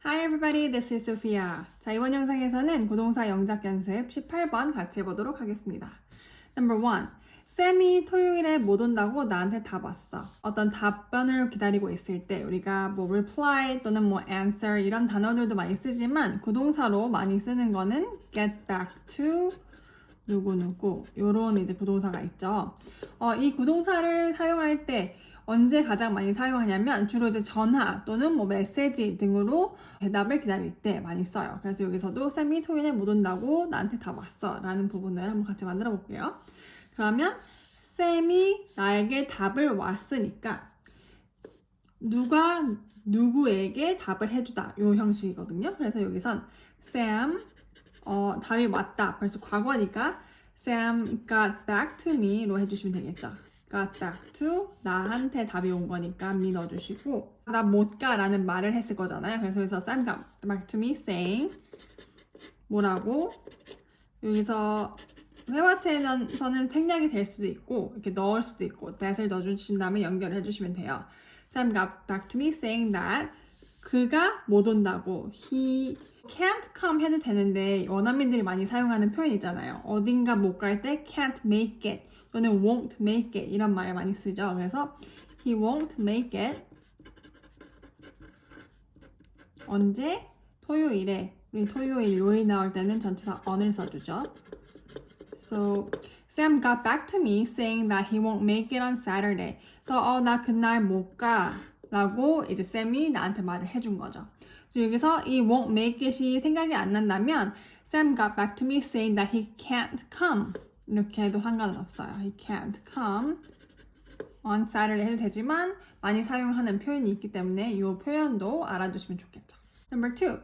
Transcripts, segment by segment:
Hi everybody, this is Sophia. 자, 이번 영상에서는 부동사 영작 연습 18번 같이 해보도록 하겠습니다. Number 1. 쌤이 토요일에 못 온다고 나한테 답 왔어. 어떤 답변을 기다리고 있을 때 우리가 뭐 reply 또는 뭐 answer 이런 단어들도 많이 쓰지만 부동사로 많이 쓰는 거는 get back to 누구누구 요런 이제 부동사가 있죠. 이 부동사를 사용할 때 언제 가장 많이 사용하냐면 주로 이제 전화 또는 뭐 메시지 등으로 대답을 기다릴 때 많이 써요. 그래서 여기서도 쌤이 토요일에 못 온다고 나한테 답 왔어 라는 부분을 한번 같이 만들어 볼게요. 그러면 쌤이 나에게 답을 왔으니까 누가 누구에게 답을 해주다 요 형식이거든요. 그래서 여기선 쌤 답이 왔다. 벌써 과거니까 Sam got back to me로 해주시면 되겠죠. got back to 나한테 답이 온 거니까 me 넣어주시고 나 못 가라는 말을 했을 거잖아요. 그래서 여기서 Sam got back to me saying 뭐라고 여기서 회화체에서는 생략이 될 수도 있고 이렇게 넣을 수도 있고 that을 넣어주신 다음에 연결을 해주시면 돼요. Sam got back to me saying that 그가 못 온다고 he can't come 해도 되는데 원어민들이 많이 사용하는 표현 있잖아요. 어딘가 못 갈 때 can't make it 또는 won't make it 이런 말 많이 쓰죠. 그래서 he won't make it 언제? 토요일에 우리 토요일 요일 나올 때는 전치사 on을 써주죠. So Sam got back to me saying that he won't make it on Saturday. So 나 그날 못 가 라고 이제 쌤이 나한테 말을 해준 거죠. 그래서 여기서 이 won't make it이 생각이 안 난다면 Sam got back to me saying that he can't come 이렇게 해도 상관은 없어요. He can't come on Saturday 해도 되지만 많이 사용하는 표현이 있기 때문에 이 표현도 알아두시면 좋겠죠. Number 2.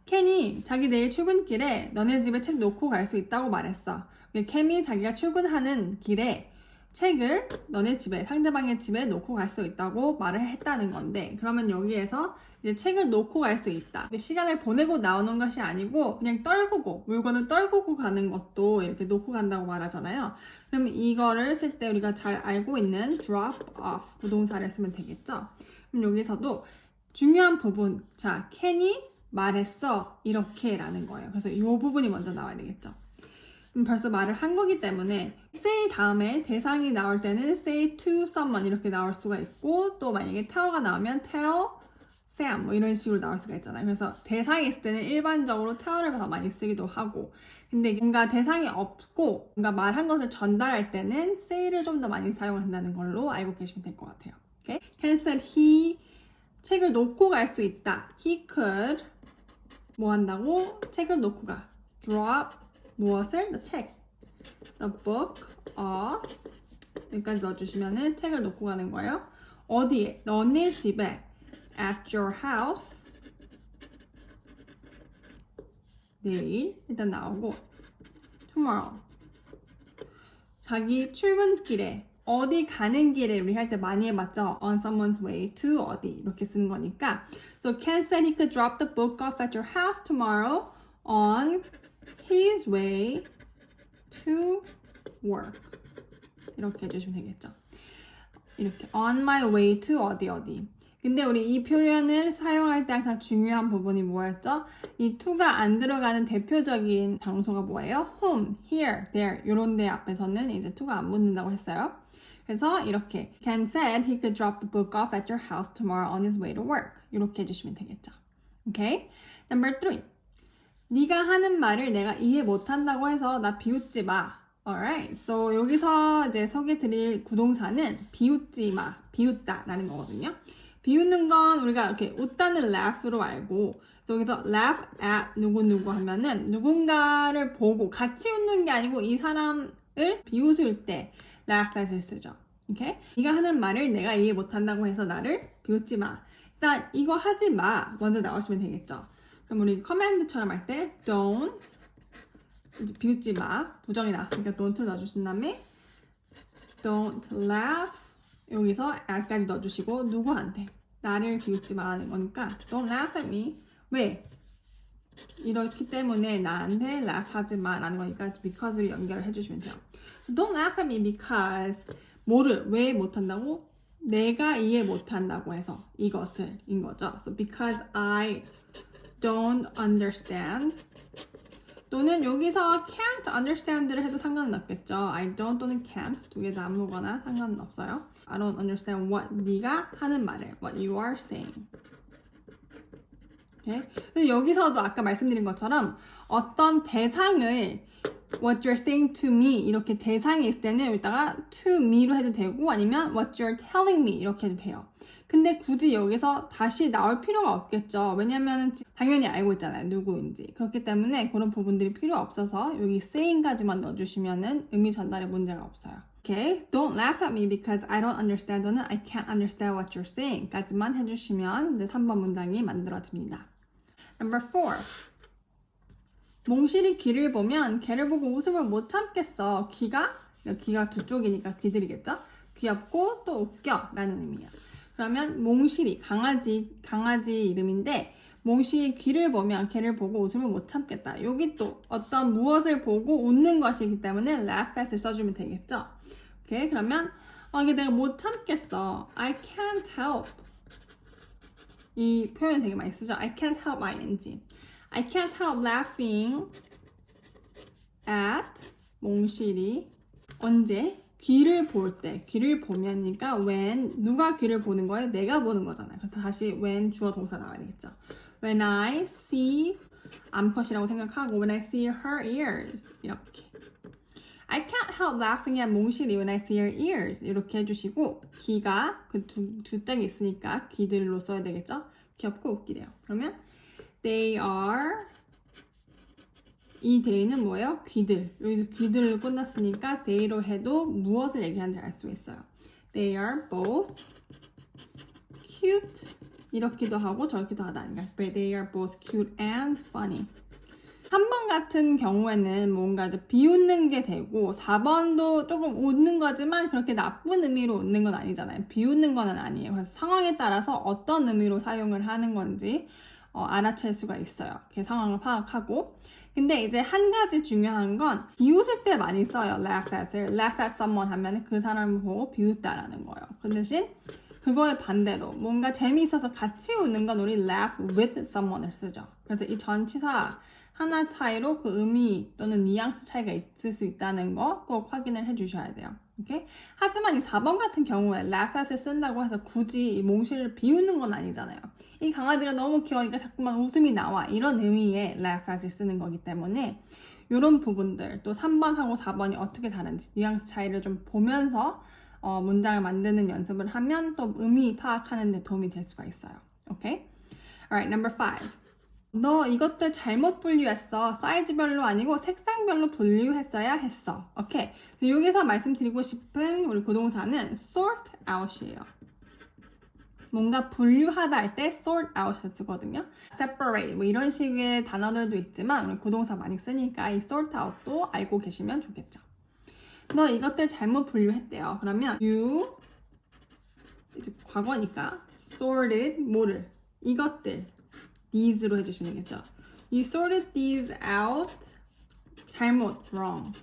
켄이 자기 내일 출근길에 너네 집에 책 놓고 갈 수 있다고 말했어. 켄이 자기가 출근하는 길에 책을 너네 집에 상대방의 집에 놓고 갈 수 있다고 말을 했다는 건데 그러면 여기에서 이제 책을 놓고 갈 수 있다. 시간을 보내고 나오는 것이 아니고 그냥 떨구고 물건을 떨구고 가는 것도 이렇게 놓고 간다고 말하잖아요. 그럼 이거를 쓸 때 우리가 잘 알고 있는 drop off 부동사를 쓰면 되겠죠. 그럼 여기서도 중요한 부분 자 켄이 말했어 이렇게 라는 거예요. 그래서 이 부분이 먼저 나와야 되겠죠. 벌써 말을 한 거기 때문에 say 다음에 대상이 나올 때는 say to someone 이렇게 나올 수가 있고 또 만약에 tell가 나오면 tell Sam 뭐 이런 식으로 나올 수가 있잖아요. 그래서 대상이 있을 때는 일반적으로 tell를 더 많이 쓰기도 하고 근데 뭔가 대상이 없고 뭔가 말한 것을 전달할 때는 say를 좀 더 많이 사용한다는 걸로 알고 계시면 될 것 같아요. Okay? Ken said he 책을 놓고 갈 수 있다. He could 뭐 한다고? 책을 놓고 가. drop 무엇을? The 책. The book off. 여기까지 넣어주시면은 책을 놓고 가는 거예요. 어디에? 너네 집에. At your house. 내일 일단 나오고. Tomorrow. 자기 출근길에. 어디 가는 길에 우리 할 때 많이 해봤죠? On someone's way to 어디 이렇게 쓰는 거니까. So Ken said he could drop the book off at your house tomorrow on his way to work. 이렇게 해주시면 되겠죠. 이렇게 on my way to 어디. 근데 우리 이 표현을 사용할 때 항상 중요한 부분이 뭐였죠? 이 to가 안 들어가는 대표적인 장소가 뭐예요? home, here, there 이런 데 앞에서는 이제 to가 안 붙는다고 했어요. 그래서 이렇게 Ken said he could drop the book off at your house tomorrow on his way to work. 이렇게 해주시면 되겠죠. Okay? Number 3. 네가 하는 말을 내가 이해 못한다고 해서 나 비웃지 마. Alright. So 여기서 이제 소개드릴 구동사는 비웃지 마, 비웃다 라는 거거든요. 비웃는 건 우리가 이렇게 웃다는 laugh로 알고 여기서 laugh at 누구누구 하면은 누군가를 보고 같이 웃는 게 아니고 이 사람을 비웃을 때 laugh at을 쓰죠. 오케이? 네가 하는 말을 내가 이해 못한다고 해서 나를 비웃지 마. 일단 이거 하지 마 먼저 나오시면 되겠죠. 그럼 우리 커맨드처럼 할 때 don't 이제 비웃지 마 부정이 나왔으니까 don't를 넣어주신 다음에 don't laugh 여기서 at까지 넣어주시고 누구한테 나를 비웃지 말라는 거니까 don't laugh at me 왜? 이렇기 때문에 나한테 laugh 하지 마 라는 거니까 because를 연결을 해주시면 돼요. Don't laugh at me because 뭐를 왜 못한다고? 내가 이해 못한다고 해서 이것을 인 거죠. So because I don't understand. 또는 여기서 can't understand를 해도 상관은 없겠죠. I don't 또는 can't 두 개 다 아무거나 상관은 없어요. I don't understand what 네가 하는 말을 what you are saying. Okay? 근데 여기서도 아까 말씀드린 것처럼 어떤 대상을 what you're saying to me 이렇게 대상이 있을 때는 여기다가 to me로 해도 되고 아니면 what you're telling me 이렇게 해도 돼요. 근데 굳이 여기서 다시 나올 필요가 없겠죠. 왜냐면은 당연히 알고 있잖아요. 누구인지. 그렇기 때문에 그런 부분들이 필요 없어서 여기 saying까지만 넣어주시면은 의미 전달에 문제가 없어요. Okay, don't laugh at me because I don't understand 또는 I can't understand what you're saying 까지만 해주시면 이제 3번 문장이 만들어집니다. Number 4. 몽실이 귀를 보면 걔를 보고 웃음을 못 참겠어. 귀가 두 쪽이니까 귀들이겠죠? 귀엽고 또 웃겨 라는 의미예요. 그러면 몽실이 강아지 이름인데 몽실이 귀를 보면 걔를 보고 웃음을 못 참겠다. 여기 또 어떤 무엇을 보고 웃는 것이기 때문에 laugh at을 써주면 되겠죠? 오케이, 그러면 이게 내가 못 참겠어. I can't help. 이 표현 되게 많이 쓰죠. I can't help ing. I can't help laughing at 몽실이 언제? 귀를 볼 때, 귀를 보면이니까 when, 누가 귀를 보는 거예요? 내가 보는 거잖아요. 그래서 다시 when 주어 동사 나와야 되겠죠. When I see 암컷이라고 생각하고 when I see her ears 이렇게 I can't help laughing at 몽실이 when I see her ears 이렇게 해주시고 귀가 그 두 짝이 있으니까 귀들로 써야 되겠죠. 귀엽고 웃기대요. 그러면 they are 이 they는 뭐예요? 귀들. 여기서 귀들로 끝났으니까 they로 해도 무엇을 얘기하는지 알 수 있어요. They are both cute. 이렇기도 하고 저렇기도 하다니까. They are both cute and funny. 3번 같은 경우에는 뭔가 비웃는 게 되고 4번도 조금 웃는 거지만 그렇게 나쁜 의미로 웃는 건 아니잖아요. 비웃는 건 아니에요. 그래서 상황에 따라서 어떤 의미로 사용을 하는 건지 알아챌 수가 있어요. 그 상황을 파악하고. 근데 이제 한 가지 중요한 건 비웃을 때 많이 써요. laugh at을. laugh at someone 하면 그 사람을 보고 비웃다라는 거예요. 그 대신 그거의 반대로 뭔가 재미있어서 같이 웃는 건 우리 laugh with someone을 쓰죠. 그래서 이 전치사 하나 차이로 그 의미 또는 뉘앙스 차이가 있을 수 있다는 거 꼭 확인을 해주셔야 돼요. 오케이? 하지만 이 4번 같은 경우에 laugh at을 쓴다고 해서 굳이 이 몽실을 비웃는 건 아니잖아요. 이 강아지가 너무 귀여우니까 자꾸만 웃음이 나와 이런 의미의 laugh at을 쓰는 거기 때문에 이런 부분들 또 3번하고 4번이 어떻게 다른지 뉘앙스 차이를 좀 보면서 문장을 만드는 연습을 하면 또 의미 파악하는 데 도움이 될 수가 있어요. 오케이? Alright, number 5. 너 이것들 잘못 분류했어. 사이즈별로 아니고 색상별로 분류했어야 했어. 오케이. 그래서 여기서 말씀드리고 싶은 우리 부동사는 sort out이에요. 뭔가 분류하다 할 때 sort out을 쓰거든요. separate 뭐 이런 식의 단어들도 있지만 우리 부동사 많이 쓰니까 이 sort out도 알고 계시면 좋겠죠. 너 이것들 잘못 분류했대요. 그러면 you 이제 과거니까 sorted 뭐를 이것들 these로 해주시면 되겠죠. You sorted these out 잘못 wrong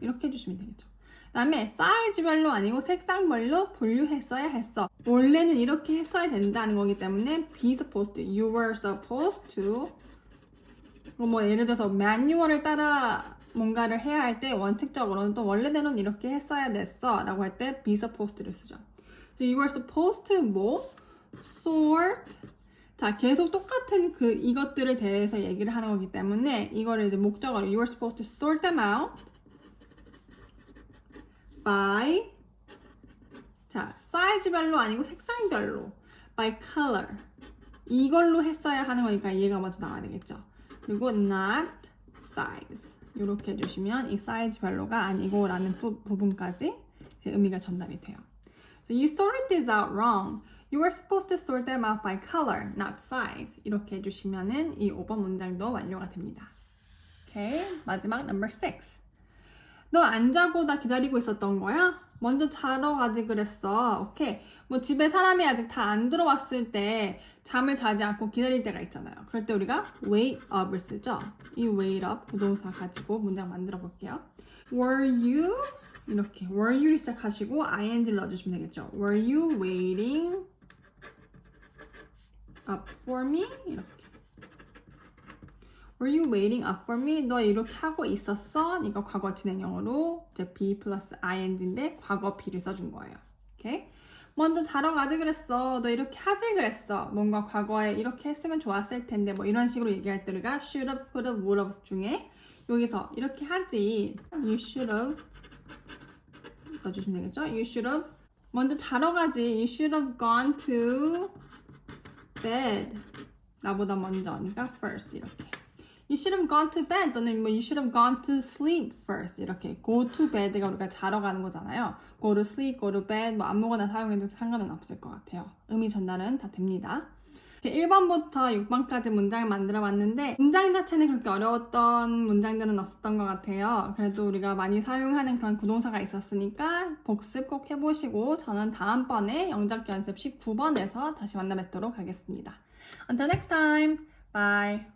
이렇게 해주시면 되겠죠. 그 다음에 사이즈별로 아니고 색상별로 분류했어야 했어. 원래는 이렇게 했어야 된다는 거기 때문에 be supposed to, you were supposed to 뭐 예를 들어서 매뉴얼을 따라 뭔가를 해야 할 때 원칙적으로는 또 원래대로는 이렇게 했어야 됐어 라고 할 때 be supposed to를 쓰죠. So you were supposed to 뭐? sort 자, 계속 똑같은 이것들에 대해서 얘기를 하는 거기 때문에 이거를 이제 목적어로 you were supposed to sort them out by 자, 사이즈별로 아니고 색상별로 by color 이걸로 했어야 하는 거니까 이해가 먼저 나와야 되겠죠. 그리고 not size 이렇게 해주시면 이 사이즈별로가 아니고 라는 부분까지 이제 의미가 전달이 돼요. So you sorted this out wrong. You were supposed to sort them out by color, not size. 이렇게 해주시면은 이 5번 문장도 완료가 됩니다. 오케이, 마지막 number 6. 너 안 자고 나 기다리고 있었던 거야? 먼저 자러 가지 그랬어. 오케이, 뭐 집에 사람이 아직 다 안 들어왔을 때 잠을 자지 않고 기다릴 때가 있잖아요. 그럴 때 우리가 wait up을 쓰죠. 이 wait up 부동사 가지고 문장 만들어 볼게요. Were you? 이렇게 were you를 시작하시고 ing를 넣어주시면 되겠죠. Were you waiting up for me? 이렇게 Were you waiting up for me? 너 이렇게 하고 있었어? 이거 과거 진행형으로 이제 be 플러스 ing인데 과거 be를 써준 거예요. 오케이? 먼저 자러 가지 그랬어. 너 이렇게 하지 그랬어. 뭔가 과거에 이렇게 했으면 좋았을 텐데 뭐 이런 식으로 얘기할 때 우리가 should have, could have, would have 중에 여기서 이렇게 하지. You should have 넣어주시면 되겠죠? You should have 먼저 자러 가지. You should have gone to bed. 나보다 먼저니까 first 이렇게. You should have gone to bed 또는 뭐 you should have gone to sleep first 이렇게 go to bed가 우리가 자러 가는 거잖아요. go to sleep, go to bed 뭐 아무거나 사용해도 상관은 없을 것 같아요. 의미 전달은 다 됩니다. 1번부터 6번까지 문장을 만들어 봤는데 문장 자체는 그렇게 어려웠던 문장들은 없었던 것 같아요. 그래도 우리가 많이 사용하는 그런 구동사가 있었으니까 복습 꼭 해보시고 저는 다음번에 영작 연습 19번에서 다시 만나 뵙도록 하겠습니다. Until next time, bye!